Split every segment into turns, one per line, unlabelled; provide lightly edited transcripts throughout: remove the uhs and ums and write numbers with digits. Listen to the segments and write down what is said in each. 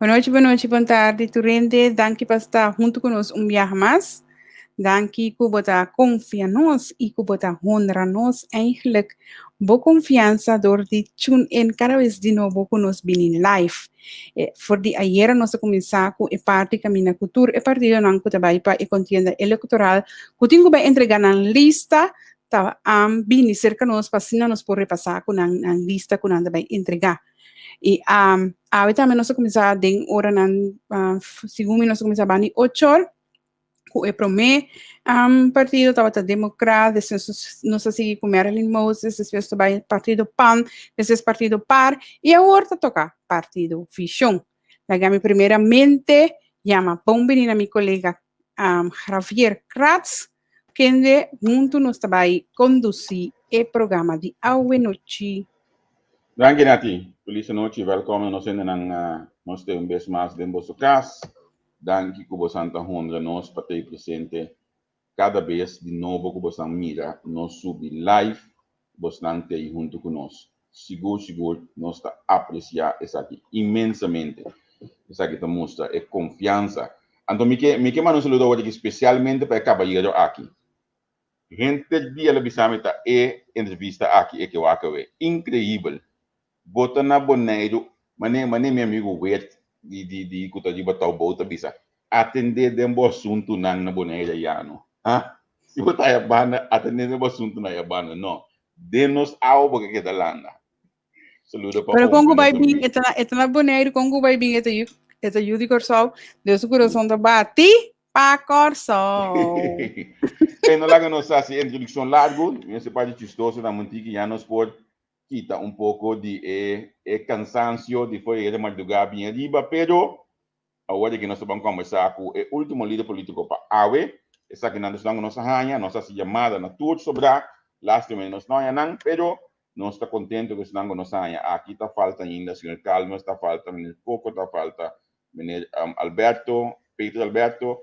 Boa noite, boa tarde, Turende. Danke por estar junto conosco dia mais. Danke por botar confiança nos e por botar honra nos. Eigenlijk, boa confiança door de tune in cada vez de novo conosco bem in live. For de ayer nós começar com a parte caminha cultura e partido não que também para a contienda eleitoral. Que tenho que entregar na lista, tá? Bem cerca nós para assim nós por repassar com a lista que nós vai entregar. E ahorita menos começar den hora nan segundo nós começar bani 8 ku e prome partido tava ta democrata não sei se com Marilyn Moses depois também partido PAN depois partido PAR e agora toca partido Vision. Lagami primeiramente chama bombini na mi colega Javier Kratz que junto nós também conduzir o programa de Aue Noite.
Danke Nati, felice noite, welkom nos in nos ter vez mais dentro do casa. Danke que você está honra nós para ter presente cada vez de novo que você mira nós subir live, você não ter junto conosco. Seguro, nós está apreciar isso aqui imensamente. Isso aqui mostra é confiança. Então, me que mando saludo hoje especialmente para o caballero aqui. Gente dia lebisame ta entrevista aqui que eu acabei. Incrível. Bota na boneiro, mané meu amigo wet de kuta de botar o bota bisa. Atender dembo assunto na boneira ya no. Ah, se botar a banda, atender dembo assunto na ya banda, não. Denos algo que da landa. Saludo para
Pero Congo vai bem, eta na boneiro, Congo vai bem, eta Yudi Corsol, Deus o coração da bati, pa Corsol.
E não larga nossa introdução largo, esse parte chistoso da mantiga já nos pode quita pouco de cansancio de foi de madrugada bem arriba, pero agora que nós vamos conversar com o último líder político para AWE, essa que nós estamos nossa rainha, nossa chamada na tudo sobre lástima nós não é pero nós está contente que estamos nossa rainha. Aqui está falta ainda senhor Calma, está falta menino Coco, está falta menino Alberto, Pedro Alberto,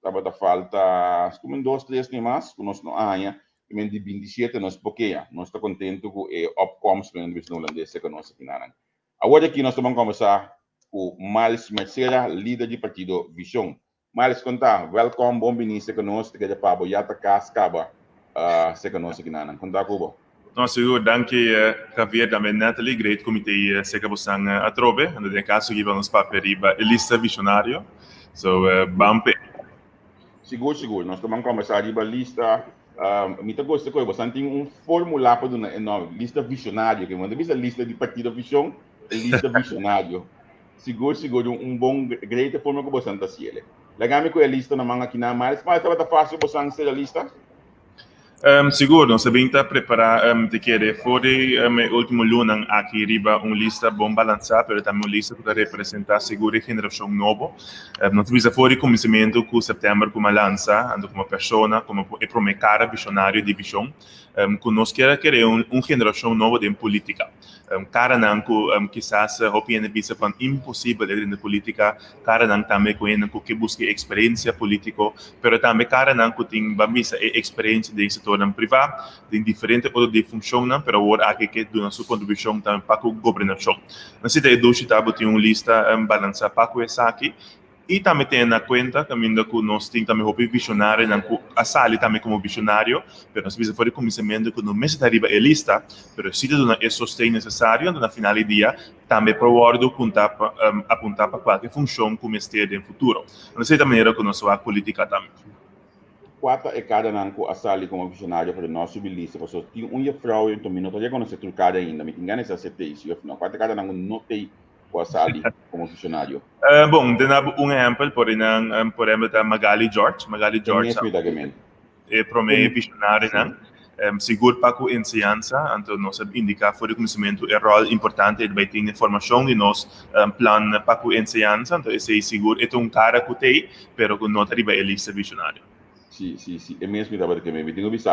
está falta como 2, 3 mais, que nós não rainha. E de 27 nós porque nós está contente com a opkomst van de Universidade Holandesa que nós aqui na. Agora aqui nós vamos conversar com Miles Mercera, líder do partido Vision. Miles, conta, welcome, bom benissimo conosco, que é Pablo Yata Cascaba, se conosco aqui na. Conta, Cubo.
Nossa, eu danke Javier também Natalie, great comité se que você a trobe, no de caso que vamos para periba lista visionário. So, bampe.
Seguro, nós vamos conversar riba lista. Me gosta que você tem formulário para uma lista visionária, que manda lista de partido Vision, lista visionário. Seguro, bom, great forma que você está se ele. Legal com a lista na manga aqui na mas estava fácil você ser a lista?
Seguro, nós sabemos preparar de que fora último luna aqui riba lista bom balançada, mas também uma lista que representa seguro a geração nova. Nós vimos fora conhecimento que setembro como lança, ando como pessoa, como é para cara visionário de visão, que nós querer geração nova de política. Cara não que quizás opinião bisa van impossível in de política, cara não também que busca experiência política, pero também cara não que tem bambisa experiência de setor privado, de diferente modo de funcionar, pero agora aqui que dá sua contribuição também para a governação. Nós temos uma lista balançada para essa aqui. E também tem na conta, também que nós temos também o visionário, a sala também como visionário, mas nós precisamos fazer conhecimento que não mês arriba a lista, mas se dá o sustento necessário, na final do dia, também para o ordem apontar para qualquer função como esteja no futuro. Nós sei da maneira que nós a política também.
Quatro é cada nanco a sala como visionário para nós subir lista, porque tem uma frau em tomino, todavía não se trucada ainda, me engano essa CT, não quatro cada nanco não tem ali como visionário.
Bom, temos exemplo, por exemplo, da Magali George. Magali George é para mim visionário, seguro para a ensinança, então nós indicar for o conhecimento é rol importante de ter informação e nós plano para a ensinança, então esse seguro é cara que tem, pero que não arriba a lista visionário.
Sim, é mesmo que me tenho visto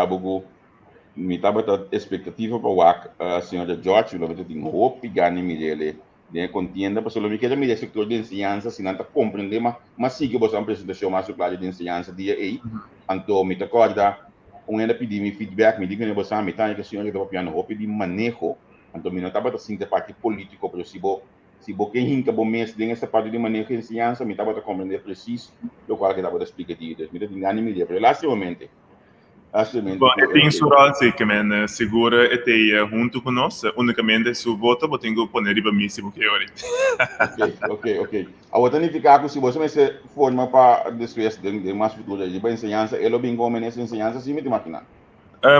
me estava expectativa para a senhora George, eu tenho hope ganhar me de contienda, mas eu me quero me sector de ensinança, se não está compreendendo, mas sim que você apresentação mais claro de ensinança dia aí, então me acorda, ainda pedi me feedback, me diga que você me tá que a senhora estava piano hope de manejo, então me não estava assim de parte político, pero se se você hinca bom mês tem essa parte de manejo de ensinança, me estava a compreender preciso do qual que estava a explicar tudo. Me tem ganho me pero lastimamente
Bom, tem sua rol sim, que men segura até junto conosco, unicamente su voto, eu tenho que pôr riba mim se você ora.
Ok. A outra ficar se você me se forma para después de mais futuro de ensinança, ele bem como nessa ensinança se me imagina.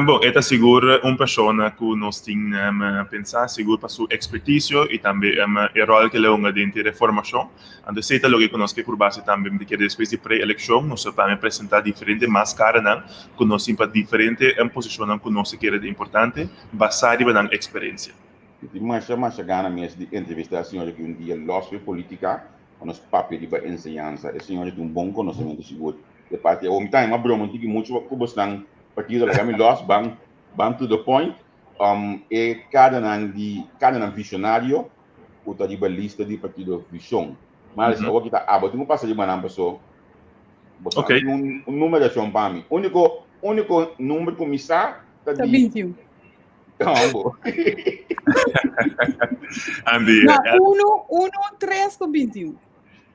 Bom, esta segura uma pessoa que nós temos pensar seguro para sua expertise e também o rol que ele tem dentro da formação. Então, se está logo conosco por base também de que depois de pré-eleição nós vamos apresentar diferentes máscaras que nós temos para diferentes posições que nós queremos importante, baseado na experiência.
Mas gana mesmo de entrevistar a senhora que dia lost de política, nos papéis de ensinança, a senhora tem bom conhecimento seguro. De parte, o mitad uma broma que muito que você partido legal me lost bang to the point e cada visionário o tá de lista de partido visão mas o que tá tem passa de banana pessoa
ok
um número de para mim único número começar
tá 21
não
Andy
não 1 3 com 21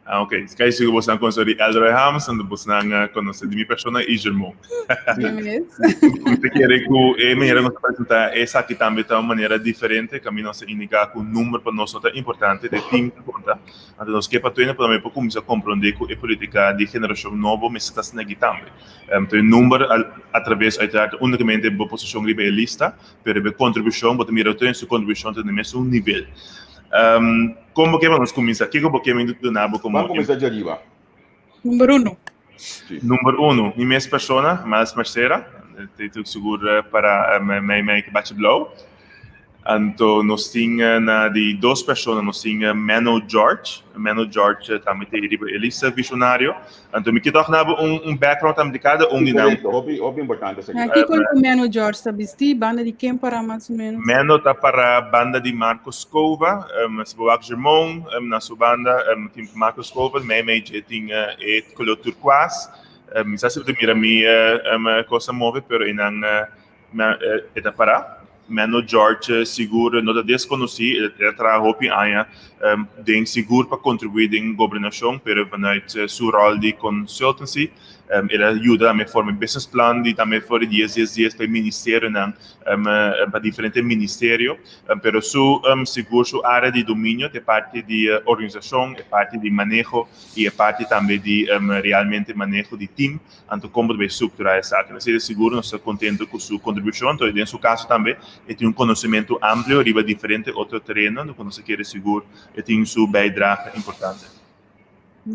ok. Kaya siguro você conhece de Elroy Hams, and você não conhece de minha pessoa e Germão. Você quer que maneira de apresentar essa aqui também de uma maneira diferente, que a mim não se indica que o número para nós é importante, de time de conta. Então nós que para tu ainda podemos começar a compreender que a política de geração nova me está sendo também. Então o número através de unicamente a posição realista, para a contribuição, para mirar toda sua contribuição no mesmo nível. Como que vamos começar? O que vamos do nabo como?
Vamos começar de arriba.
Número 1.
Número 1, minha mesma pessoa, mais parceira, tenho seguro para minha que bate blow. Então nós tínhamos de 2 pessoas, nós tínhamos Mano George também tem Elisa visionário. Então me quito background também de cada de nós.
Óbvio importante essa
aqui com o Mano George sabisti banda de quem para mais ou menos.
Mano tá para a banda de Marcos Cova, se boa Germão, na sua banda tem Marcos Cova, me tinha color turquoise. Me sabe se mira minha coisa móvel, pero ainda é para Mano George seguro não desconheci ele trabalhou tem seguro para contribuir em governação pero vanuit seu rol de consultancy ele ajuda a me formar business plan de também for dias para ministério para diferentes ministérios pero su seguro sua área de domínio é parte de organização é parte de manejo e é parte também de realmente manejo de time então como deve estruturar essa área se seguro não está contente com sua contribuição então em seu caso também ele tem conhecimento amplo riba diferente outro terreno no quando se quer seguro ele tem sua bijdrage importante.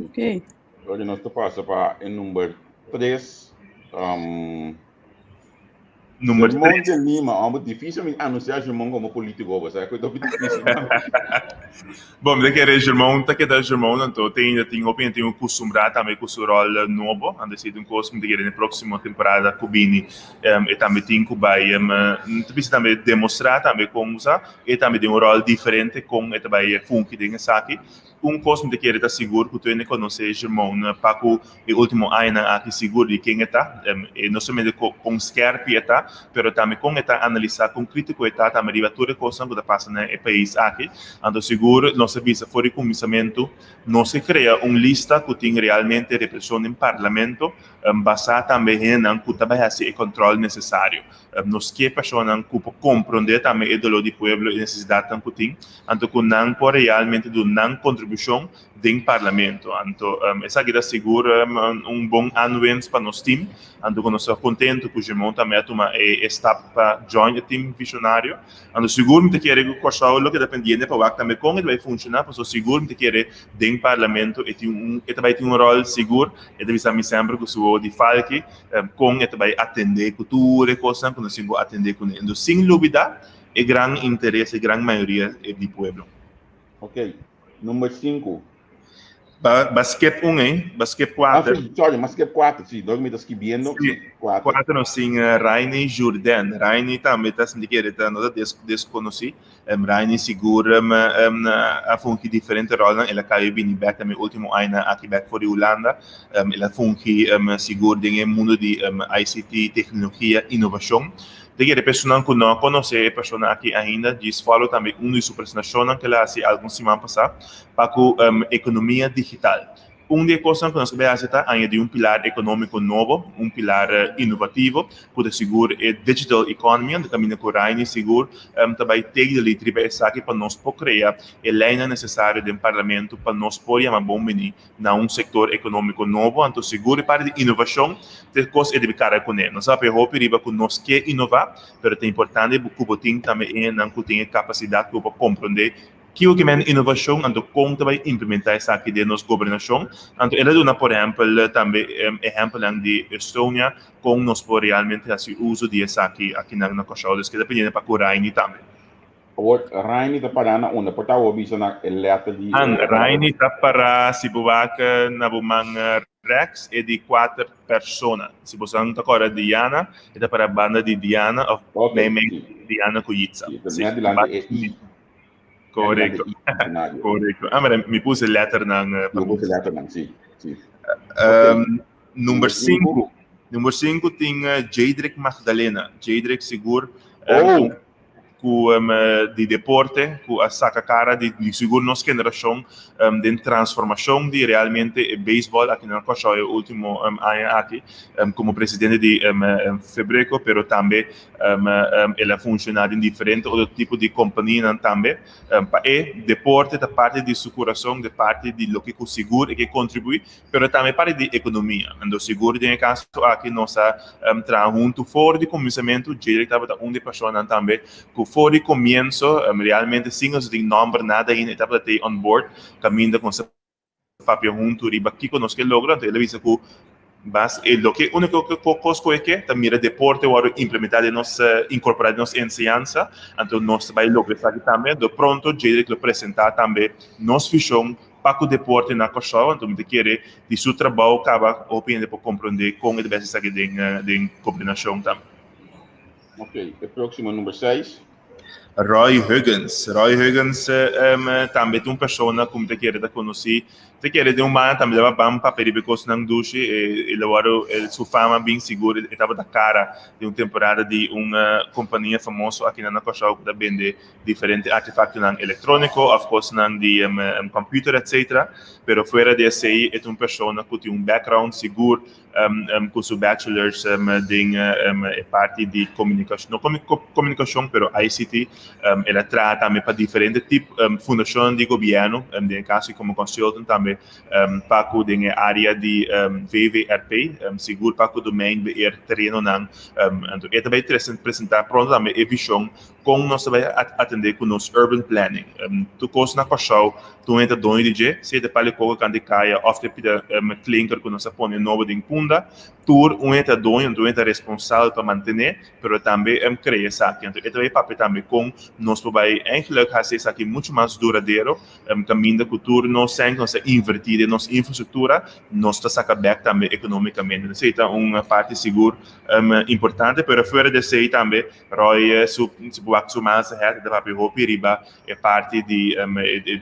Ok.
Hoje nós passamos para o número 3.
Número 3.
De Lima, é muito difícil anunciar Germão como político, você é coisa muito difícil.
Bom, de que Germão, tá que da Germão, então tem um costume também com o seu rol novo, anda sido um costume de que na próxima temporada Cubini e também tem que vai também demonstrar também como usar e também tem um rol diferente com e também funki de aqui. Costume de que ele está seguro que tu ainda conhece Germão, para que o último ano aqui seguro de quem está, e não somente com scarpe está, pero também com está analisar com crítico está também riba toda coisa que está passando no país aqui, então seguro nossa visa fora de começamento não se cria lista que tem realmente repressão em parlamento basada também em que também assim o controle necessário nós que pessoas que compreender também o dolor do povo e necessidade que tem então que não pode realmente do não contribuição do parlamento então essa aqui dá seguro bom ano para nosso time então nós estamos contentes que o Germão também toma está para join o time visionário então seguro que quer que o que depende para também como ele vai funcionar para seguro que quer do parlamento e também tem rol seguro e deve ser sempre que o de falque com e também atender cultura coisa que nós vamos atender com ele sem dúvida é grande interesse grande maioria do povo.
Ok, número 5.
Basquete 1, hein? Basquete 4.
Sorry, basquete 4, sim. Dois meses que viendo.
4 nós temos Rainy Jordan. Rainy também está sendo que ele não desconheci. Rainy segura a funki diferente rol. Ela caiu bem back também último ano aqui back for Holanda. Ela funki segura em mundo de ICT, tecnologia, inovação. te quiere pessoas que não conhece pessoas aqui ainda diz falo também uma de suas nações que ela há alguns semanas passar para a economia digital. Uma das coisas que nós queremos fazer é añadir pilar econômico novo, pilar inovativo, que seguro é digital economy, onde caminha com Raini seguro, também tem de tribo essa aqui para nós poder criar a lei necessária do parlamento para nós poder chamar bom menino na setor econômico novo, então seguro para de inovação, de coisas de cara com ele. Nós sabemos que nós quer inovar, mas é importante que o tem também que tenha capacidade para compreender que o que é inovação, então como também implementar isso aqui de nossa governação. Então ela dá, por exemplo, também exemplo de Estônia, como nós podemos realmente fazer uso disso aqui na Cochaudas, que depende para o Raini também.
O Raini está parando onde? Porque eu vi na letra de...
Raini está para se buvaca na bumang Rex é de 4 pessoas. Se você não está agora Diana, está para a banda de Diana, ou Diana Kujitsa.
Sim, adelante é I.
Correto. Correto. Mas me puse letra na...
Puse letra na, sim.
Número 5. Número 5 tem Jadrick Magdalena. Jadrick seguro. De deporte, com a saca cara de seguro nossa geração de transformação de realmente beisebol aqui na Costa o último ano aqui como presidente de fevereiro, pero também ela funciona em diferentes outros tipos de companhia também e deporte da parte de seu coração, da parte de lo que o seguro e que contribui, pero também parte de economia. Então seguro tem caso aqui nossa junto fora de começamento, ele estava uma pessoa também que fora de começo, realmente sem nós de nome nada ainda estava até on board, caminhando com esse papel junto, riba aqui que nós que logra, então ele disse que mas o que único coisa é que também é deporte ou implementar nossa incorporar nossa ensinança, então nós vai lograr isso aqui também, de pronto ele que apresentar também nossa visão para o deporte na Costa, então me querer de seu trabalho acaba opinião para compreender como é deve ser de combinação também.
Ok, o próximo número 6.
Roy Huggins também é uma pessoa como te quer conhecer, te quer de man também leva bem para peribicos na duche ele agora sua fama bem segura, ele estava da cara de uma temporada de uma companhia famosa aqui na Costa que vende diferentes artefatos eletrônicos, of course de computer etc. Pero fora desse aí é uma pessoa que tem background seguro com seu bachelor's de parte de comunicação, não comunicação, pero ICT, ela trata também para diferentes tipos fundações de governo, de caso como consultant também para a área de VVRP, seguro para o domain beheer terreno não, então é também interessante apresentar pronto também a visão como nós vai atender com nosso urban planning, tu costa na Cochau, tu entra dono de se de para coisa quando caia ofte pida clinker que nós põe novo de punda, tur entra dono, tu entra responsável para manter, pero também cria isso aqui, então é também papel também com nós vai eigenlijk fazer isso aqui muito mais duradouro, caminho que tur nós sem nós invertir em nossa infraestrutura, nós está sacar back também economicamente, então é uma parte seguro importante, pero fora desse aí também, Roy sua massa reta da papel roupa riba é parte de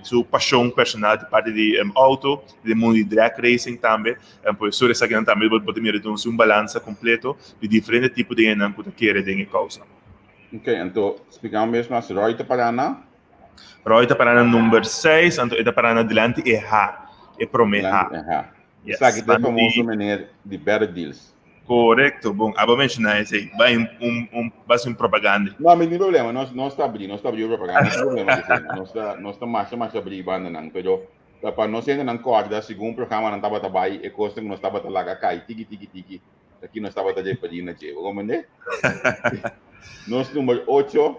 sua paixão personal, de parte de auto, de mundo de drag racing também, por isso essa aqui também pode me reduzir balança completo de diferentes tipos de enam que quer de causa.
Ok, então explicamos mesmo as Roy Taparana.
Roy Taparana número 6, então é Taparana delante é ha, é promeha.
Isso aqui é famoso maneira de Better Deals.
Correto, bom, a mencionar isso aí, vai um propaganda.
Não, mas não tem problema, nós está abrindo propaganda, não tem problema disso, nós está mais abrir banda não, pero para nós ainda não corda, segundo o programa não estava trabalhando, e costa que nós estava lá cai, tiki, aqui nós estava trabalhando para ir na jeito, como é? Nosso número 8.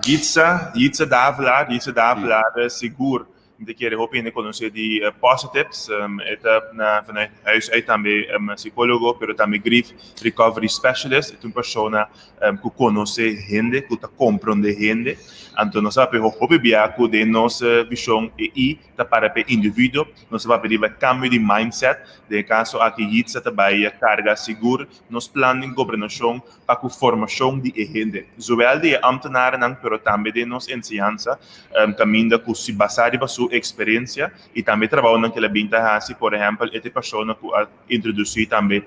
Gitsa dá a falar, seguro. De que eu opino conhecer de positives, vanuit huis uit também psicólogo, pero também grief recovery specialist, é uma pessoa que conhece gente, que compreende gente, então nós sabemos que o de nossa visão é para o indivíduo, nós sabemos que cambio de mindset, de caso aqui isso também carga segura, nos planos de governação para a formação de gente, zowel de ambtenaren, pero também de nossa ensinança, caminho que se baseia su experiencia y también trabajo en que la ventaja así, por ejemplo, esta persona que ha introducido también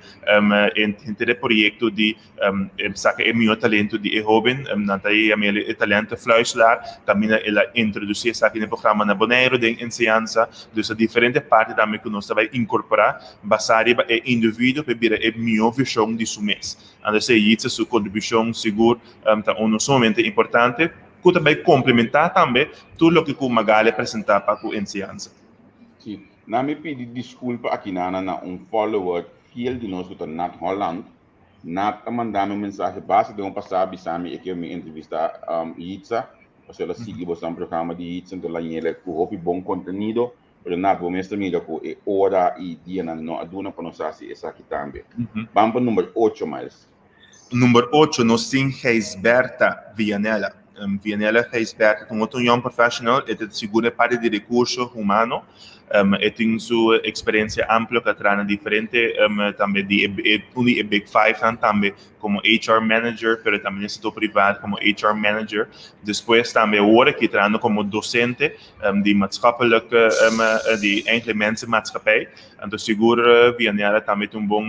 en el proyecto de saca el mio talento de joven, nantai el talento fluislar, también ela introducir saca en el programa na Bonaire de enseñanza, dus diferentes partes también que nos va a incorporar, basado en el individuo para ver el mio visión de su mes. Entonces, isso su contribución seguro está sumamente importante, que também complementar também tudo o que o Magali apresentar para a enseñanza.
Sim, na me pedi desculpa aqui na follower fiel de nós que está na Holland, na mandando mensagem base de passar bisami e que me entrevistar Itza, porque ela sigue o programa de Itza, então lá ele com bom conteúdo, pero na vou mesmo mira com hora e dia na no aduna para nós assim essa aqui também. Vamos para o número 8 mais.
Número 8, nós temos Geisberta Vianella. Vianella Geisberta é um young profissional, é de segura parte de recursos humanos, tem sua experiência ampla que traz diferente, também de Big Five, também como HR Manager, mas também no setor privado como HR Manager. Depois também agora que traz como docente de maatschappelijke, de enkele mensenmaatschappij. Então, segura Vianella também tem bom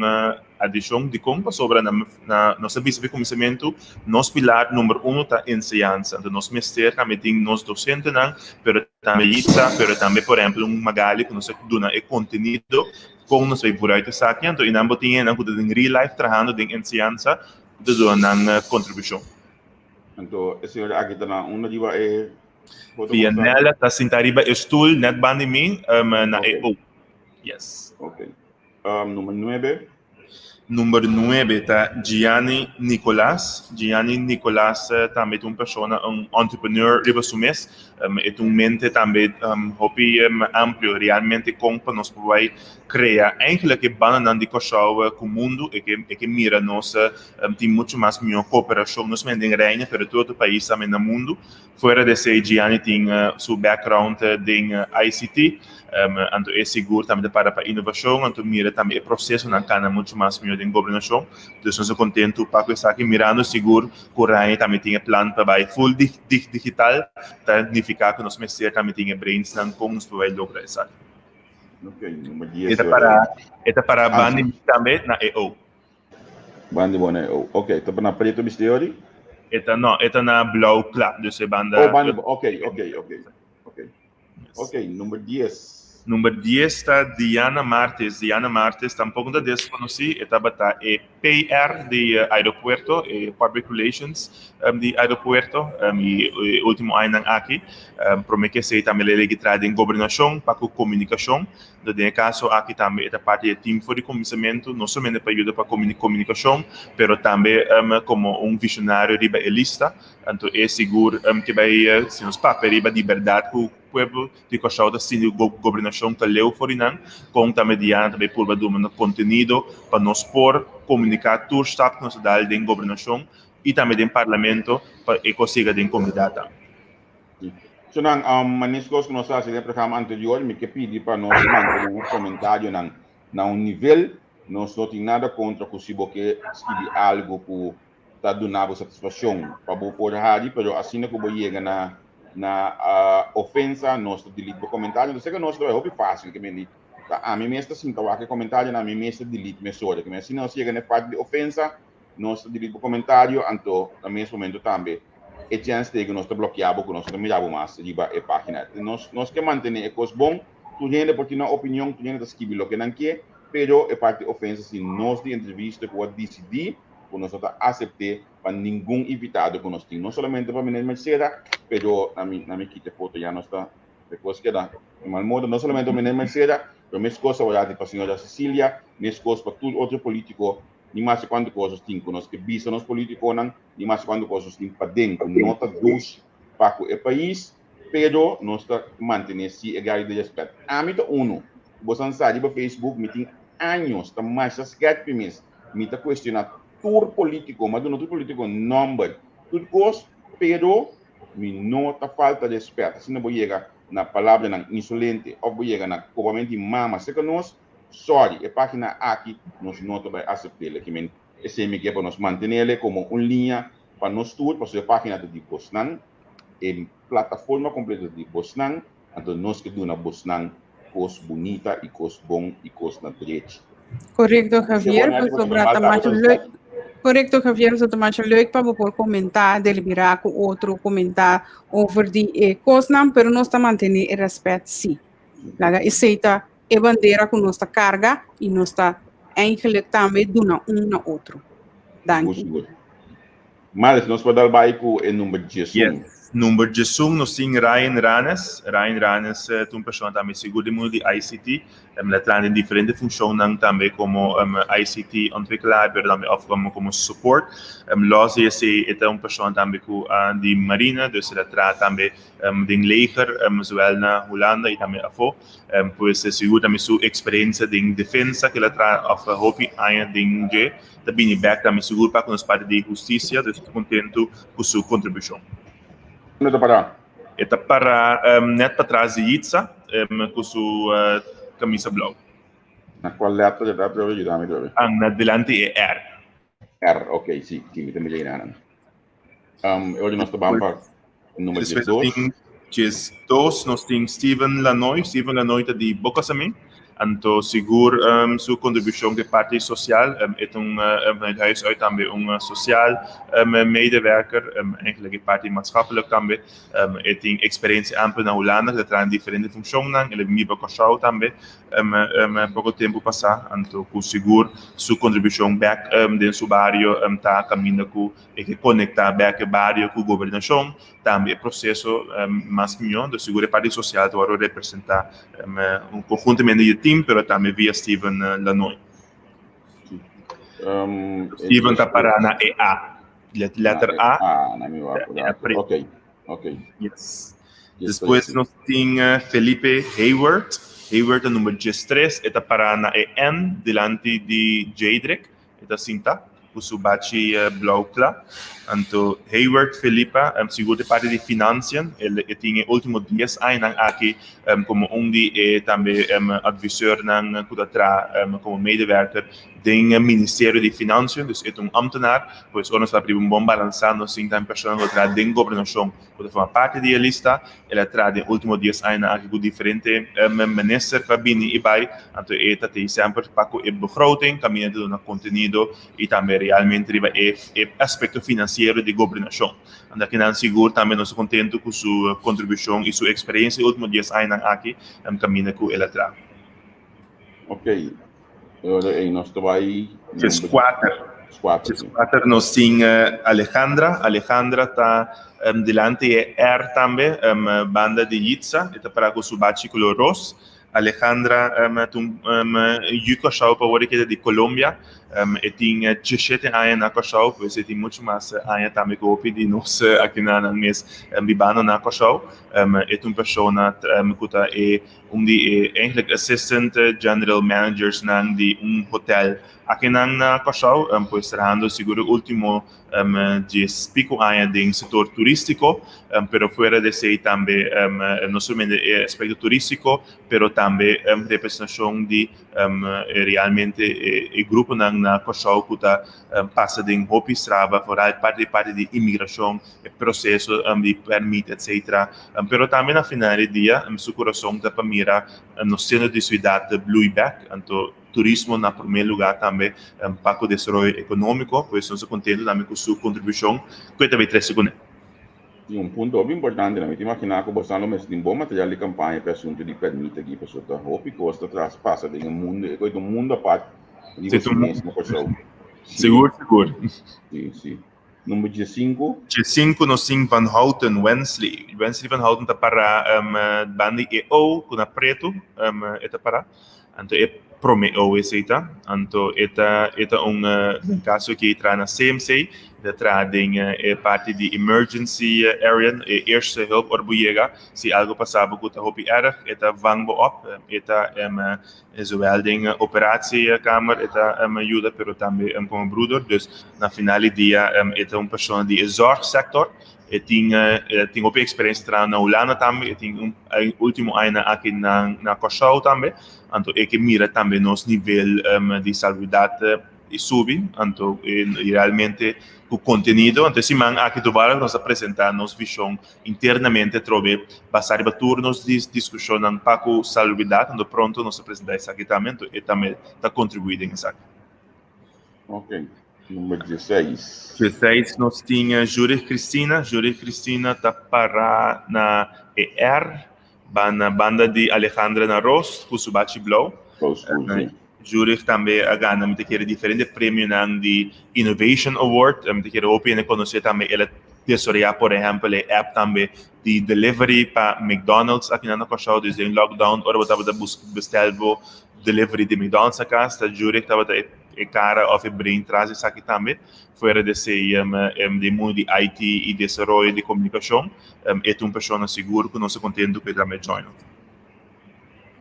adição de como sobre nosso serviço de começamento, nosso pilar número 1 está enseñanza. Então, nosso mestre também tem nos docentes, mas também Itza, mas também, por exemplo, Magali, que nos dá o conteúdo com nos vai por aí te saque. Então, e não tem em real life trabalhando em enseñanza, de uma contribuição.
Então, esse aqui está na uma diva é
Vianella está sentada em stoel net band mim na EO. Yes.
Ok. Número 9.
Número 9 está Gianni Nicolás. Gianni Nicolás também é uma pessoa, entrepreneur riba sumes, é mente também hobby amplo, realmente como nós podemos criar eigenlijk que banana de cachorro com o mundo e que mira nós tem muito mais melhor cooperação nos mendem reina para todo o país também no mundo. Fora de ser Gianni tem seu background em ICT, então é seguro também para inovação, então mira também o processo na cana muito mais melhor em governação. Então nós estamos contentos para estar aqui mirando seguro que o Rainha também tem plano para full digital, significa que nós mestres também tem brains não como nos vai lograr isso.
Ok, número 10.
Eta para bandi também na EO.
Bandi bona EO. Ok, está para preto mistério?
Eta na blauw klaar, dus banda.
Oh, bandi, ok. Ok, número 10.
Número 10 está Diana Martes. Diana Martes tampouco da desconhecida, estava é PR de aeroporto, Public Relations de aeroporto, e último ano aqui, promete que sei também legislado em governação, para comunicação. No caso aqui também é parte do time de começamento, não somente para ajudar para comunicação, mas também como visionário riba elista, então é seguro que vai se nos papel riba de verdade que pueblo de Cochau da Cine Governação que leu forinang, com também diante de por no conteúdo para nós por comunicar tudo está que nos dá em governação e também em parlamento para que consiga em comunidade.
So maniscos que nós fazemos no programa anterior, me que pedi para nós manter comentário na nível, nós não tem nada contra que se você escrever algo que está dando satisfação para o poder rádio, mas assim que você chega na ofensa, nós delete o comentário, não sei que nós é muito fácil, que me a mim mesmo assim, que comentário na mim mesmo delete mesura, que assim nós chega na parte de ofensa, nós delete o comentário, então no mesmo momento também e chance de que nós bloqueamos, que nós não miramos mais riba a página. Nós que manter a coisa bom, tu gente pode ter uma opinião, tu gente escrever o que não quer, pero a parte de ofensa, se nós de entrevista pode decidir, que nós não aceitar para nenhum invitado que nós temos, não somente para mim Mercedes, pero na minha quita foto já não está, depois que dá, de mal modo, não somente para mim Mercedes, mas mesma coisa para a senhora Cecília, mesma coisa para todo outro político, nem mais quanto coisas tem que nós que visam os políticos, nem mais quanto coisas tem para dentro, nota dos para o país, pero nós está mantendo esse igualdade de respeito. A mim tá você sabe no Facebook, me tem anos, tá mais as quatro me tá questionando todo político, mas não todo político number, tudo coisa, pero me nota falta de respeito. Se não vou chegar na palavra insolente, ou vou chegar na cobamento de mama, se que nós sorry, a página aqui nós não vai aceitar que esse me quer para nós manter como uma linha para nós tudo, para a página de Bosnan, em plataforma completa de Bosnan, Então nós que duna bosnang cos bonita e cos bom e cos na direita.
Correcto, Javier. Pues sobre correcto, Javier. Zo te leuk para por comentar, deliberar com outro, comentar over die coisas, pero nós estamos mantendo respeito, sim. Laga aceita a bandeira com nossa carga e nós está eigenlijk também duna na outro. Dank u.
Mas nós podemos dar com o número de Jesus.
Número de Zoom, nós temos Ryan Ranes. Ryan Ranes é uma pessoa também segura muito de ICT. Ele trabalha em diferentes funções também como ICT ontwikkelaar, mas também oferece como support. Loos é uma pessoa também de Marina, dus ele trabalha também de leger, zowel na Holanda e também afo. Pois é seguro também sua experiência de defesa que ele trabalha of hopi ainda de também back também seguro para nós parte de justiça, dus estou contento com sua contribuição.
Onde para?
Eta para net para trás de Itza, com sua camisa blau.
Na qual letra já dá para ajudar me dove?
Na delante é R.
R, ok, sim, me também já hoje nós estamos para o número de
2. Nós temos Steven Lanoy está de Bocasamém. Anto seguro sua contribuição de parte social het huis uit também social medewerker eigenlijk parte maatschappelijk também tem experiência ampla na Holanda que traz diferentes funções ele me bacachau também pouco tempo passar anto com seguro sua contribuição back de seu bairro tá caminho com que conectar back bairro com governação também processo mais milhão de seguro parte social para representar conjuntamente de team pero também via Steven Lanoy. Steven está para na EA. Letra A.
Na minha ok.
Yes. Depois nós temos Felipe Hayward. Hayward é número 13. Está para na EN, delante de Jadrek. Está cinta. O seu bachi blau clar. Então, Hayward Felipe, seguro parte de finanças, ele tinha últimos 10 anos aqui como também advisor na Kudatra como medewerker do Ministério de Finanças, dus é ambtenaar, pois nós está bom balançando assim também pessoas que traz de governação, que forma parte da lista, ele traz de últimos 10 anos aqui com diferentes ministers que vêm e vai, então ele tem sempre para a begroting, caminhando no conteúdo e também realmente é aspecto financeiro de governação. Então, aqui não seguro também nós contento com sua contribuição e sua experiência últimos 10 anos aqui, caminhando com ele atrás.
Ok. Agora nós trabalhamos.
Quatro nós temos Alejandra. Alejandra está delante é R também, banda de Itza, está para com sua bachi color rosa. Alejandra Yuka Shau para que é de Colômbia. Tinha 17 anos na Cachau, pois tem muito mais anos também que eu de nós aqui na mês vivendo na Cachau. É uma pessoa que é eigenlijk assistant general managers de hotel aqui na Cachau, pois trabalhando seguro último de pico anos em setor turístico, pero fora de ser também não somente aspecto turístico, pero também representação de realmente o grupo na Cachau que passa de hopi strava, vooral parte de imigração, processo de permit, etc. Pero também na final do dia, seu coração está para mirar no centro de cidade Blueback, então turismo na primeiro lugar também para o desenvolvimento econômico, pois nós contentes também com sua contribuição, que também traz segundo.
E ponto bem importante, né? Imaginar que você não tem bom material de campanha para assunto de permite aqui para sua hopi que você traspassa de mundo, é um mundo à parte.
Seguro.
Sim. Número 5.
5 nós temos Van Houten Wensley. Wensley Van Houten está para banda EO, com a preto, está para. Então é Promeo esse então caso que entra na CMC, traz parte de emergency area, eerste hulp orbuiega, se algo passava com a hopi erg, vang op, zowel dingen operatiekamer, ajuda, pero também como broeder, dus na final do dia pessoa de zorgsector. Tem experiência na Holanda também, tem último ano aqui na Cachau também, então é que mira também nosso nível de saúde subir, então realmente o conteúdo, então se man aqui do bar nós apresentar nossa visão internamente trobe passar para turnos de discussão um pouco salubridade, então pronto nós apresentar esse aqui também e também está contribuindo nisso aqui.
Ok. Número 16.
16 nós tinha Júri Cristina está para na ER, na banda de Alejandra Naros, Kusubachi Blow. Júri também a ganha me quer diferente prêmio de Innovation Award, me quer open conhecer também ela tesouraria por exemplo a app também de delivery para McDonald's aqui na Cochau desde o lockdown, ora estava da bestelvo delivery de McDonald's aqui, está Júri estava e cara of brain traz isso aqui também fora desse de mundo de IT e desenvolvimento de comunicação é uma pessoa seguro que não se contente que também join.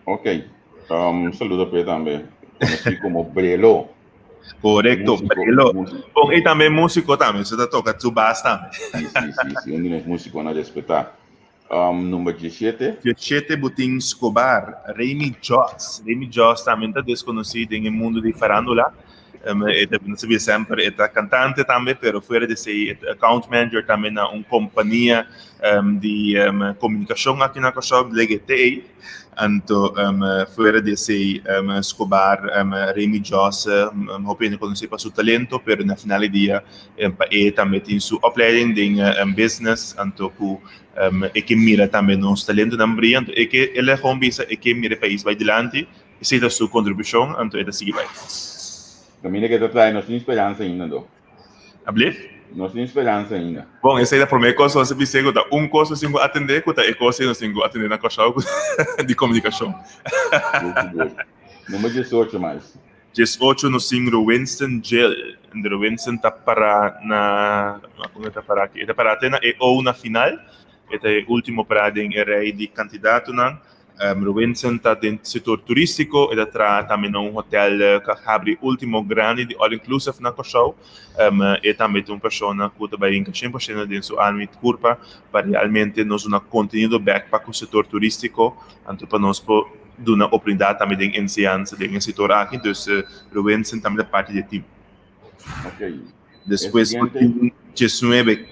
Ok. Saludo para também. Conhecido como Brelo.
Correcto, Brelo. Bom, e também músico também, você toca tubas também.
Sim, dos músicos a respeitar. Número 17.
17, Butim Escobar, Remy Joss. Remy Joss também está desconhecido no mundo de farándula. Não se vê sempre, é cantante também, mas fora de ser account manager também na uma companhia de comunicação aqui na Cochau, LGTI. Então, fora de ser Escobar, Remy Joss, opino conhecer para seu talento, mas na final do dia, também tem sua opleiding em business, então, que mira também nosso talento na Bria, e que ele é combisa e que mira o país vai adiante, e seja sua contribuição, então, ele segue vai.
Caminho que está trazendo, nós temos esperança ainda, não?
Ablif?
Nós temos esperança ainda.
Bom, essa é a primeira coisa, você precisa de coisa sem atender, e coisa não sem atender na Cochau de comunicação.
Número 18 mais.
18 no single Winston Jill. O Winston está para na... Como está para aqui? Está para até ou na final. Este é o último parada em rei de candidato, não? O Winston está dentro do setor turístico, ele está também num hotel que abre o último grande de all-inclusive na Cochau, e também tem uma pessoa que está em 100% dentro da sua alma de curva, para realmente nos dar conteúdo back para o setor turístico, então para nós dar uma oportunidade também de ensinança no setor aqui, então o Winston também é parte do time.
Ok.
Depois, o 19,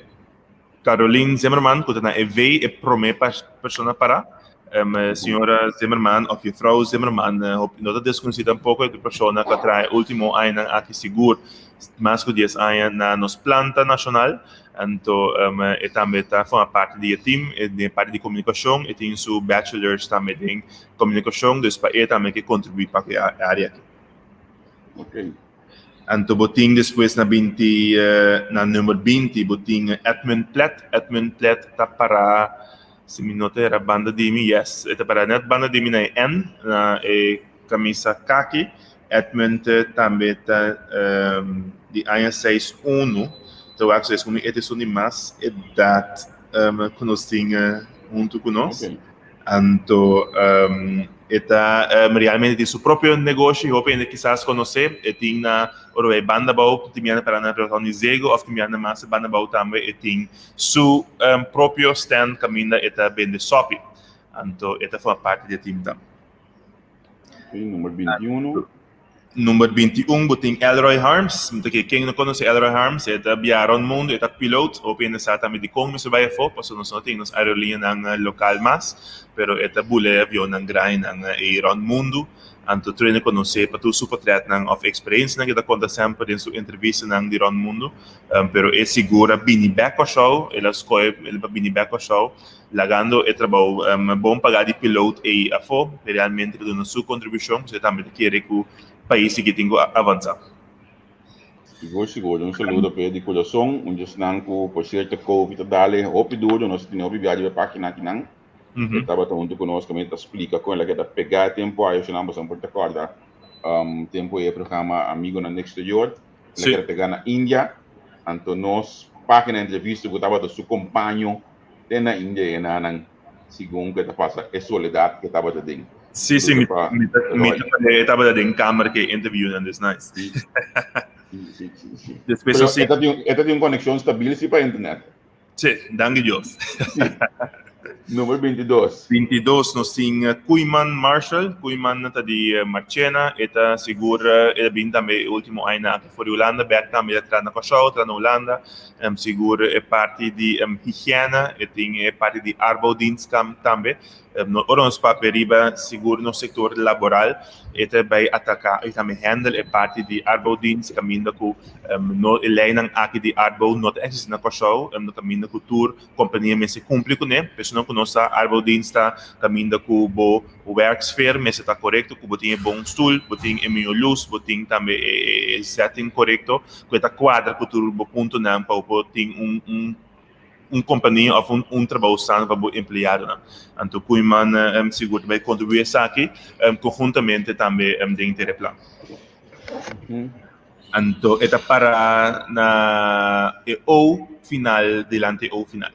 Caroline Zimmermann, que está na EV, é a primeira pessoa para senhora Zimmermann, ou Frau Zimmermann, não está desconhecida pouco de pessoa que traz o último ano aqui seguro, mais que 10 anos na nossa planta nacional, então também está fazendo parte do time, de parte de comunicação, e tem seu bachelor's também em comunicação, então ele também que contribui para a área aqui.
Ok.
Então, boting depois na número 20, boting Edmund Platt está para se me nota era banda de mim, yes. Esta para net banda de mim na N, na camisa kaki. Edmund também está de ANA 6-1. Então, acho que é uma edição de mais idade que nós tínhamos junto conosco.
Ok.
Então, realmente tem seu próprio negócio, eu penso que quizás conhecer, e tem na banda bau, tem para na organizego, ou tem na massa banda bau também, e tem seu próprio stand caminho eta vende shopping. Então, eta faz parte do time também.
Ok, número 21.
Número 21, tem Elroy Harms. Quem não conhece Elroy Harms, é da Biaron Mundo, é da piloto, ou pensa exatamente de como se vai for, porque nós não temos aerolínea local mais, pero é da bule avião na grande na Biaron Mundo. Então, treino conhecer para tu supertrat na of experience, que da conta sempre em sua entrevista na Biaron Mundo, pero é segura bini back ao show, ela escolhe ele para bini back ao show, lagando é trabalho bom pagar de piloto e a for, realmente dando sua contribuição, você também quer que país que tem que avançar.
Seguro. Um saludo para de coração, onde estão com por certo Covid dale, opiduro, nós temos viagem para aqui na Kinang. Estava junto conosco, também explica com ela que pegar tempo aí, se não você não pode acordar. Tempo é programa amigo na Next Year, ela quer pegar na Índia, então nós página entrevista que estava do seu companheiro na Índia e na segundo que passa é soledade que estava dentro.
Sim, estava dentro câmera que interview and it's nice.
Sim.
Depois
esta tem uma conexão estável para a internet.
Sim, danke Deus.
Número 22.
22 nós tem Koeman Marshall, Koeman tá de Marchena, eta segura, ele bem também último ano aqui fora Holanda, back também ele tá na Kosovo, tá na Holanda, segura é parte de higiene, e tem parte de arbeidsdienst também, nós paperiba seguro no setor laboral, eta vai atacar e também handle é parte de arbeidsdienst, caminho com no elijnen aqui de arbeid not existe na Kosovo, no caminho com tour companhia mas se cumpre com né, pessoal que nossa arbeidsdienst caminho com o werksfeer, mas está correto, que botem bom stoel, botem meio luz, botem também setting correto, que está quadra com tudo ponto não para botem companhia ou trabalho para o empregado. Então, Koeman seguro vai contribuir aqui, conjuntamente também dentro do plano. Então, é para na o final, delante o final.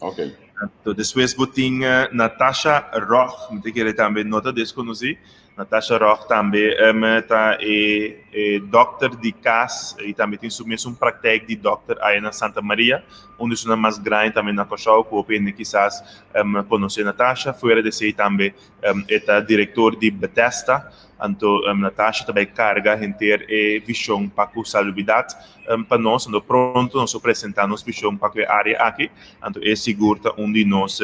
Ok.
Então, depois botem Natasha Roch, que também nota desconhecida. Natasha Roch também é doctor de CAS e também tem submetido prática de doctor aí na Santa Maria, onde é mais grande também na Kosovo, que opina quizás conhecer Natasha. Fora de ser também é diretor de Bethesda. Então, Natasha também carga em ter visão para a salubridade para nós, então pronto nós apresentamos visão para a área aqui, então é seguro onde nós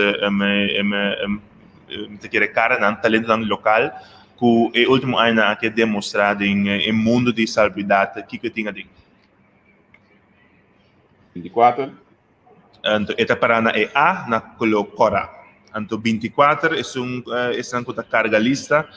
quer cara não talento no local, que o último ano aqui é demonstrado em mundo de salubridade que tinha de
24.
Então, é para na A na Cora. Então, 24 é uma carga lista,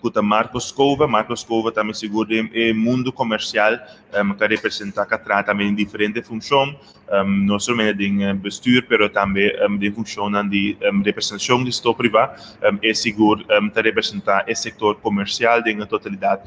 com Marcos Cova também seguro é mundo comercial, que representa que trata também diferente função, não somente de bestuur, mas também de função de representação de setor privado, é seguro que representa o setor comercial na totalidade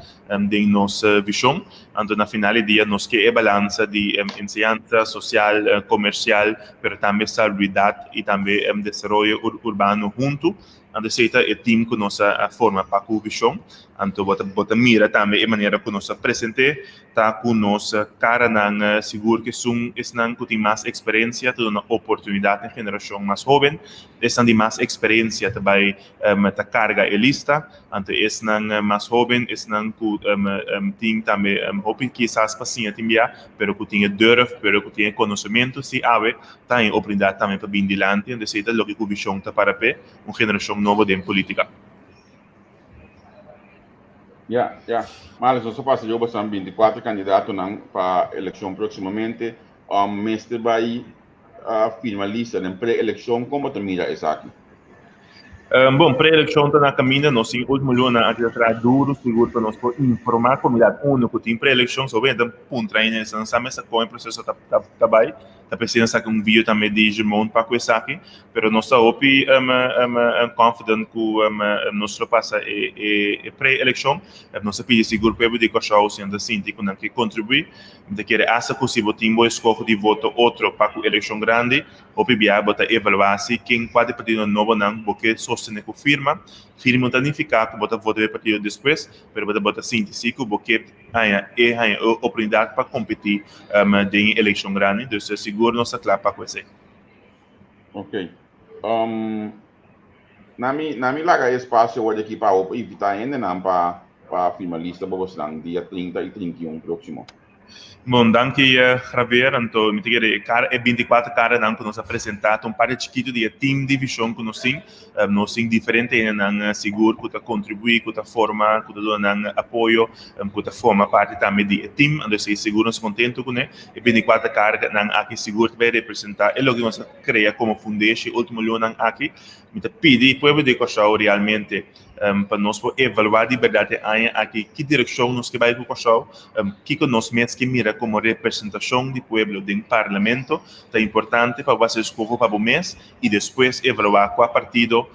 de nossa visão. Então, na final do dia, nós queremos a balança de ensinança social, comercial, mas também salubridade e também desenvolvimento urbano junto. Então, esse é o time que nós forma para a visão. Então, bota mira também a maneira que nós apresentamos, tá com nós cara não seguro que são que tem mais experiência, toda uma oportunidade na geração mais jovem, estão de mais experiência também a carga e lista, então estão mais jovem, estão que tem também hope quizás paciente também, pero que tem durf, pero que tem conhecimento, se ave tem oportunidade também para vir adiante, então esse é o que a visão está para uma geração nova de política.
Mas nós passamos de observar 24 candidatos para a eleição proximamente. Mestre vai firmar a lista de pré-eleição. Como termina isso aqui?
Bom, pré-eleição está na caminho, nós em último ano aqui atrás duro, seguro para nós informar a comunidade única que tem pré-eleição, só vem dar ponto aí, né? Não sabe se o processo está bem. Está precisando de vídeo também de Germão para começar aqui, mas nós estamos confiantes que nós passa a pré-eleição, nós pedimos seguro para o Kosovo sendo assim, que contribui, de que essa possível tem boa escolha de voto outro para a eleição grande, o PBA bota evaluar se quem pode pedir um novo não, porque sostener com firma não significa que bota voto de partido depois, mas bota síntese, porque há oportunidade para competir em eleição grande, então seguro nossa classe para conhecer.
Ok. Na minha larga espaço hoje aqui para evitar ainda não para firmar lista para você dia 30 e 31 próximo.
Bom, danke Javier, então me diga cara é 24 cara não que nós apresentado um par de chiquito de team de visão que nós sim diferente não seguro que está contribuir que está formar que está dando apoio que está forma parte também de team então se seguro nos contento com né e 24 cara não aqui seguro vai representar é o que nós cria como foundation último ano aqui me pedi povo de Kosovo realmente para nós evaluar de verdade aqui que direção nós que vai para Kosovo que nós mesmos que mira como representação do povo do parlamento é importante para você escolher para o mês e depois evaluar qual partido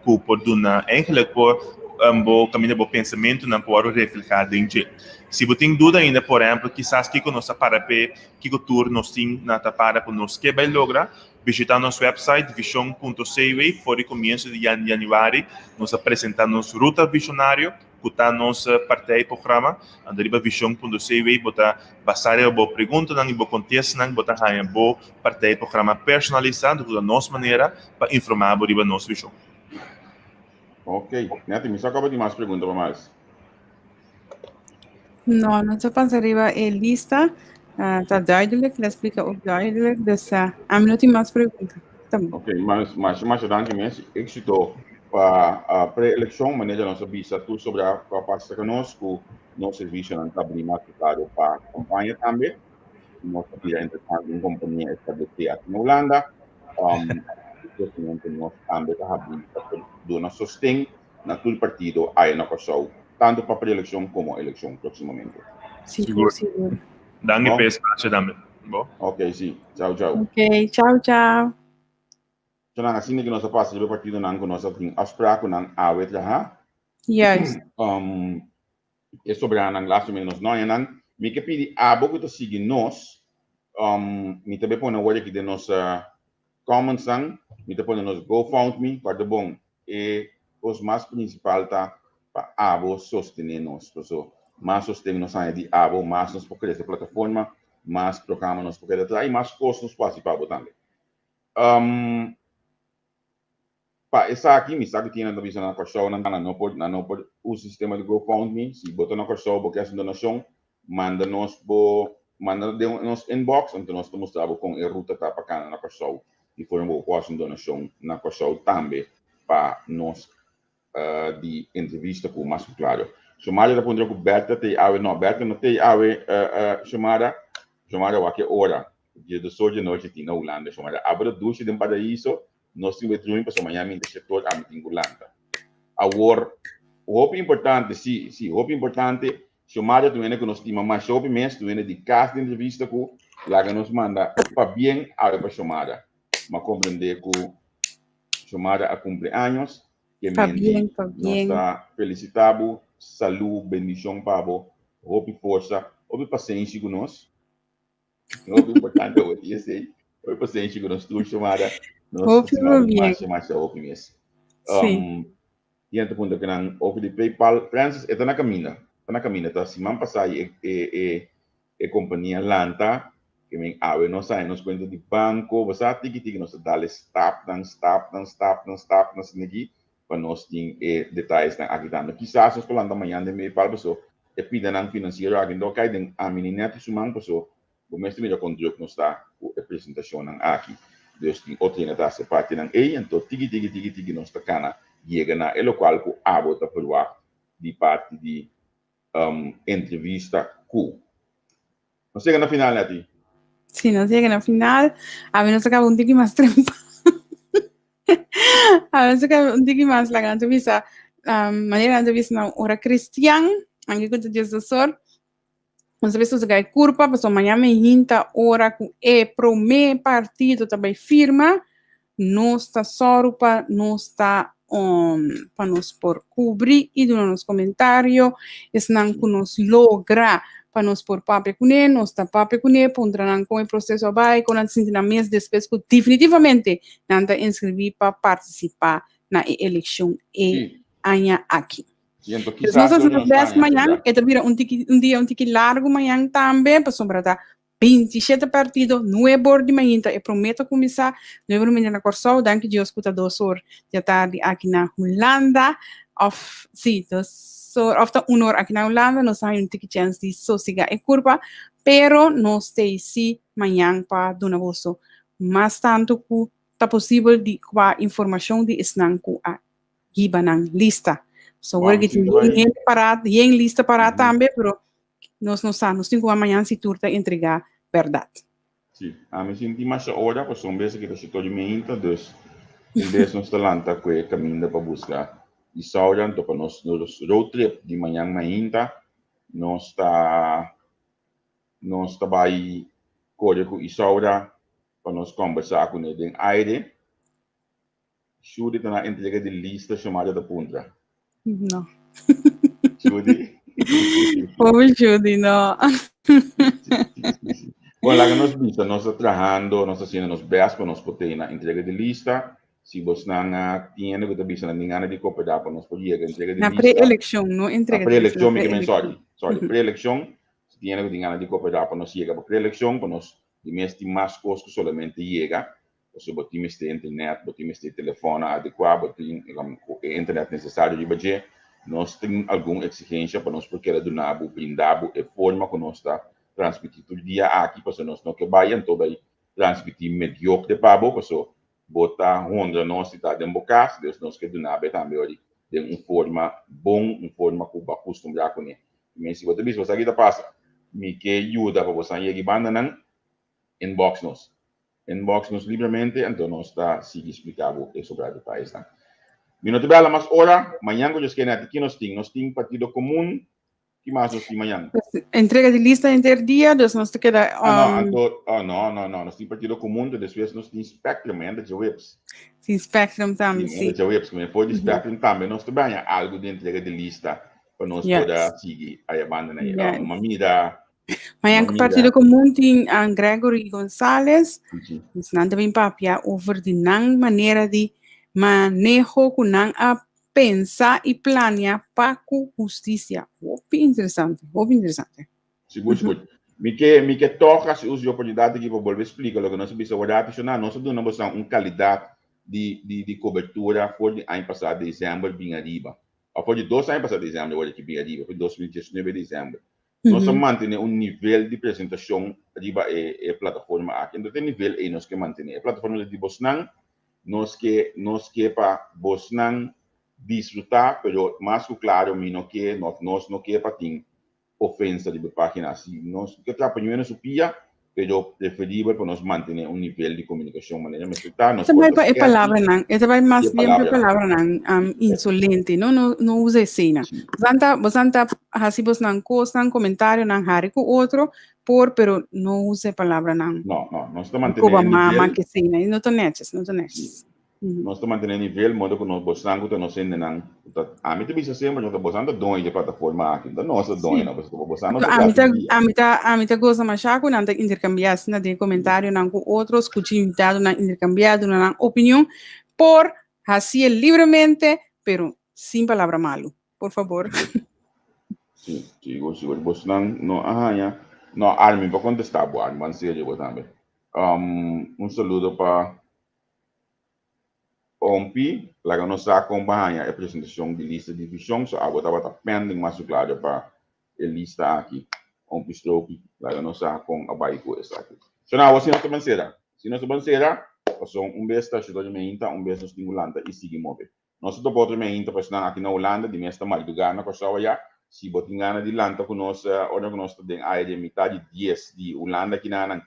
que pode dar eigenlijk por caminho do pensamento não pode refletir dentro. Se você tem dúvida ainda, por exemplo, quizás que nós para que o tour nós tem na para para nós que vai lograr visitar nosso website vision.cv for o começo de janeiro nós apresentamos ruta visionário kuta nos partijprogramma, aan de riba vision.cw, bota basare bo pergunta nang ibo contest nang bota haya bo partijprogramma personalizado de nos maneira para informar bo riba nos vision.
Ok, Nati, mi sa acaba de mais pergunta para mais.
No, nossa passariba é lista, tá duidelijk, dat explica ook duidelijk, dus aan não tem mais pergunta. Tá bom.
Ok, mas danke mesmo. Éxito para a pré-eleição, maneira nossa visa, tudo sobre a parte conosco, nosso serviço não está bem marcado para a campanha também. Nossa vida, entretanto, uma companhia estabelecida aqui na Holanda. Presidente nós também está abrindo para dar sustento na todo partido aí na Kosovo, tanto para a pré-eleição como a eleição proximamente.
Seguro, seguro.
Danke
Bom.
per espaço também. Bom.
Ok, sim. Tchau, tchau.
Ok, tchau, tchau.
Então, assim que nós passamos o partido não conosco tem afspraken ng awit lahat.
Juist.
É sobre ang last minute nós não me que pedi abo que to siga nós me também põe na word aqui de nossa comments sang me também põe nos GoFundMe para bom e os mais principal tá para abo sostener nós pessoal mais sostener nós aí de abo mais nos porque essa plataforma mais programa nos porque traz mais custos para também pa essa aqui me sabe que ainda visão na Kosovo não pode o sistema de GoFundMe se botar na Kosovo porque essa donação manda nos inbox então nós estamos com a ruta tá para cá na Kosovo e foram boas donação na Kosovo também para nós de entrevista com mais claro chamada da ponto que Berta tem Berta não tem chamada a que hora dia do sol de noite aqui na Holanda chamada abre duas de paraíso nós temos que para amanhã me setor a Holanda. Agora, o importante, sim, o importante, chamada tu que nós temos mais shopping mês, tu de casa de entrevista com lá que nos manda para bem a para chamada, mas compreender que chamada a cumpleaños, que
Bem.
nós está felicitado, saúde, bendição para vos, hope força, hope paciência com nós, o importante é isso aí, hope paciência com nós, tu chamada
Hope
mais open mesmo.
Sim.
E então quando que não open de PayPal, Francis está na caminha, tá semana passada e companhia Lanta que me abre nós sai nos conta de banco, você tiki nós dá stop nós aqui para nós tem detalhes na aqui também. Quizás nós falando amanhã de PayPal pessoal e pida não financeiro aqui então cai den a menina te sumang pessoal, o mesmo melhor controle que nós está a apresentação aqui. Dus die otine daar se parte ng A, então tigi nós tacana chega na e local ku abo ta perwa di parte di entrevista ku. Nós chega na final Nati.
Sim, nós chega na final, a menos acaba um pouquinho mais tempo. A menos acaba um pouquinho mais lá na entrevista, maneira de entrevista na hora cristiana, aqui com o Jesus. Nós sabemos que é curva, mas amanhã me hinta hora com pro me partido também firma, nós está só para nós está para nós por cobrir e nos comentários, não que nós logra para nós por papel com ele, nós está papel com ele, pondrão com o processo abaixo, com a sentir na mesa depois que definitivamente não está inscrever para participar na eleição e amanhã aqui. Nós estamos 10 manhã, e também dia um tique largo manhã também, para sombrar 27 partidos, 9 de manhã, e prometo começar 9 de manhã na Kosovo, danke Deus, escuta 2 horas de tarde aqui na Holanda, of 1 hora aqui na Holanda, nós temos um tique chance de sosigar e curva, pero nós temos manhã para donar vosso, mas tanto que está possível de qua informação de esnanco a gibanang lista. So, we're getting em lista parada também, pero nós não sabemos, temos que amanhã se turta entregar verdade.
Sim, a mim senti mais hora, porque são vezes que a gente todo mundo, dus, em vez nós talanta que caminho para buscar e saudan, então nós road trip de manhã nós está vai correr com Isaura para nós conversar com ele em aire, Judy está na entrega de lista chamada da Punta.
No.
Judy?
Pobre Judy, no.
Bueno, la que nos vista, nós estamos trabajando, nós haciendo nos veas para nos poder na entrega de lista, si vos nang tiene que bisa na ningana di ko para nos podia que entrega de
Na
lista.
pre-election, no entrega de lista.
Pre-election, me que sorry, pre-election, si tiene que ningana di ko para nos llega. Pre-election, para nos dimesti más cosas solamente llega. Você botimos de internet, botimos de telefone adequado, botimos internet necessário de budget. Nós temos alguma exigência para nós porque ela do nabo blindado e forma que nós está transmitir todo dia aqui, para nós não que vai então vai transmitir mediocre para bo, para botar onde nós está dentro do caso, Deus nós que do nabo também ali de uma forma bom, uma forma que vai acostumar com ele. Mas se você vê, você aqui passa, me que ajuda para você ir banda não inbox nos livremente, então nós está sigue explicando o que sobre o país. Minuto bela, mas ora, amanhã que eu esqueci aqui nós temos partido comum, que mais nós temos amanhã?
Entrega de lista interdia, dus nós te queda...
não, nós temos partido comum, depois nós temos Spectrum, ainda de Whips.
Sim, Spectrum também, sim.
Ainda de Whips, mas foi de Spectrum também, nós também algo de entrega de lista, para nós poder seguir a banda, uma mida...
Mas o Partido Comum tem Gregory Gonzalez, nós também papia over de maneira de manejo que não a pensar e planear para a justiça. Muito interessante, muito interessante.
Seguro. Me que toca se usa a oportunidade que vou volver explicar o que nós precisamos adicionar, nós temos uma qualidade de cobertura por o ano passado, dezembro, bem arriba. Ou por 2 anos passado, dezembro, olha que bem arriba, por 2019, dezembro. Nós mantemos um nível de apresentação riba a plataforma aqui. Então, tem nível aí nós que mantemos. A plataforma de Bosnan, nós que para Bosnan desfrutar, pero mais claro, nós não que para ter ofensa de página assim. Nós que trabalhamos supia, pero preferível para nós manter um nível de comunicação maneira mais eficaz.
Essa vai para palavra não, essa vai mais bem para palavra não, insolente, não usa cena. Bastante assim vos não costa comentário não hari com outro, pero não usa palavra não.
Não, nós estamos mantendo
nível que cena, não tô netes.
Nós estamos mantendo nível, modo que nós bostando que nós ainda não, a mim também se sempre nós bostando dois de plataforma aqui, da nossa dois, nós estamos bostando.
A mim gosta mais chaco, não tem intercambiar na de comentário não com outros, que invitado não intercambiar na opinião, por assim livremente, pero sem palavra malo, por favor.
Sim, bostando, não, não, Armin, para contestar, Armin, mas seja eu também. Saludo para OMP, lá que nós acompanhamos a apresentação de lista de divisão, so agora estava pending mais claro para a lista aqui, OMP Stroke, lá que nós acompanhamos essa aqui. So now, se nós estamos beijo, ajuda beijo estimulante e seguimos. Nós estamos para aqui na Holanda, de mestre Maldugar, que estava já, se botingana de Lanta com nós, onde nós temos a área de metade 10 de Holanda aqui na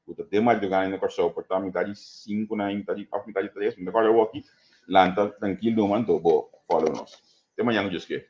o tema de ganhar na corção, portanto, metade 5 na metade 3, mas agora eu aqui, Lanta tranquilo, mano, tô bom, follow nós. Até amanhã, Deus quer.